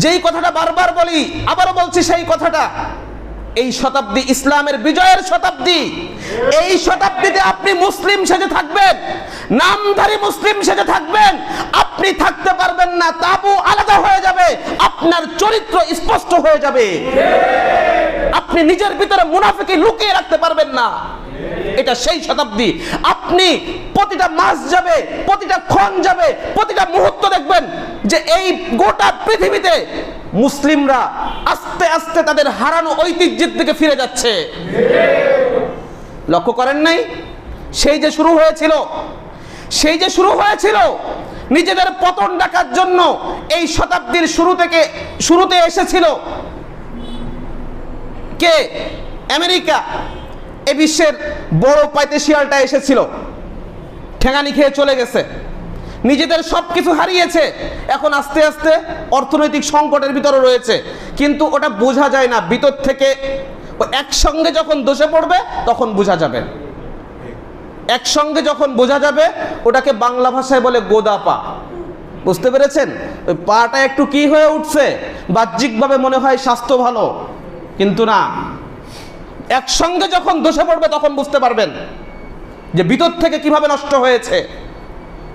যেই কথাটা বারবার বলি, আবারও বলছি সেই কথাটা, এই শতাব্দী ইসলামের বিজয়ের শতাব্দী। এই শতাব্দীতে আপনি মুসলিম সেজে থাকবেন, নামধারী মুসলিম সেজে থাকবেন, আপনি থাকতে পারবেন না। তাবু আলাদা হয়ে যাবে, আপনার চরিত্র স্পষ্ট হয়ে যাবে। আপনি নিজের ভিতরে মুনাফিকি লুকিয়ে রাখতে পারবেন না। এটা সেই শতাব্দী। আপনি প্রতিটা মাস যাবে, প্রতিটা ক্ষণ যাবে, প্রতিটা মুহূর্ত দেখবেন যে এই গোটা পৃথিবীতে মুসলিমরা আস্তে আস্তে তাদের হারানো ঐতিহ্যের দিকে ফিরে যাচ্ছে। লক্ষ্য করেন নাই? সেই যে শুরু হয়েছিল নিজেদের পতন ডাকার জন্য, এই শতাব্দীর শুরুতে এসেছিল কে? আমেরিকা। এ বিশ্বের বড় পাইতেশিয়ালটা এসেছিল, ঠেঙানি খেয়ে চলে গেছে, নিজেদের সবকিছু হারিয়েছে, এখন আস্তে আস্তে অর্থনৈতিক সংকটের ভিতরে রয়েছে। কিন্তু ওটা বোঝা যায় না, ভিতর থেকে একসঙ্গে যখন দোষে পড়বে তখন বোঝা যাবে। একসঙ্গে যখন বোঝা যাবে, ওটাকে বাংলা ভাষায় বলে গোদা পা। বুঝতে পেরেছেন? ওই পাটা একটু কি হয়ে উঠছে, বাহ্যিকভাবে মনে হয় স্বাস্থ্য ভালো, কিন্তু না, একসঙ্গে যখন দোষে পড়বে তখন বুঝতে পারবেন যে ভিতর থেকে কিভাবে নষ্ট হয়েছে।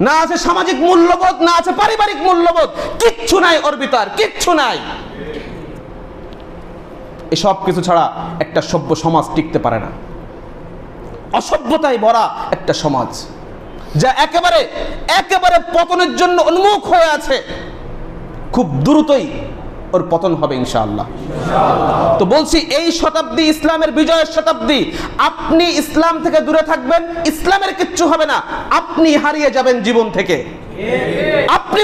না আছে সামাজিক মূল্যবোধ, না আছে পারিবারিক মূল্যবোধ, কিচ্ছু নাই ওর ভিতর, কিচ্ছু নাই। এসব কিছু ছাড়া একটা সভ্য সমাজ টিকতে পারে না। অসভ্যতায় ভরা একটা সমাজ, যা একেবারে পতনের জন্য উন্মুখ হয়ে আছে, খুব দ্রুতই ওর পতন হবে ইনশাআল্লাহ। তো বলছি, এই শতাব্দী ইসলামের বিজয়ের শতাব্দী। আপনি ইসলাম থেকে দূরে থাকবেন, ইসলামের কিচ্ছু হবে না, আপনি হারিয়ে যাবেন জীবন থেকে, আপনি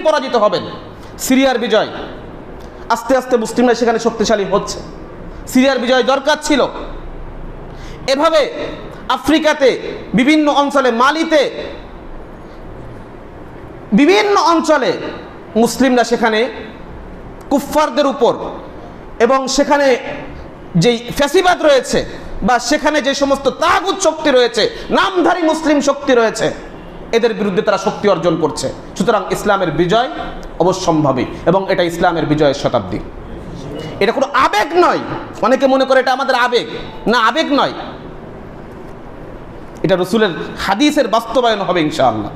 পরাজিত হবেন। সিরিয়ার বিজয়, আস্তে আস্তে মুসলিমরা সেখানে শক্তিশালী হচ্ছে। সিরিয়ার বিজয় দরকার ছিল। এভাবে আফ্রিকাতে বিভিন্ন অঞ্চলে, মালিতে বিভিন্ন অঞ্চলে মুসলিমরা সেখানে কুফফারদের উপর, এবং সেখানে যেই ফ্যাসিবাদ রয়েছে বা সেখানে যে সমস্ত তাগুত শক্তি রয়েছে, নামধারী মুসলিম শক্তি রয়েছে, এদের বিরুদ্ধে তারা শক্তি অর্জন করছে। সুতরাং ইসলামের বিজয় অবশ্যম্ভাবী, এবং এটা ইসলামের বিজয়ের শতাব্দী। এটা কোনো আবেগ নয়। অনেকে মনে করে এটা আমাদের আবেগ, না, আবেগ নয়, এটা রাসূলের হাদিসের বাস্তবায়ন হবে ইনশাআল্লাহ।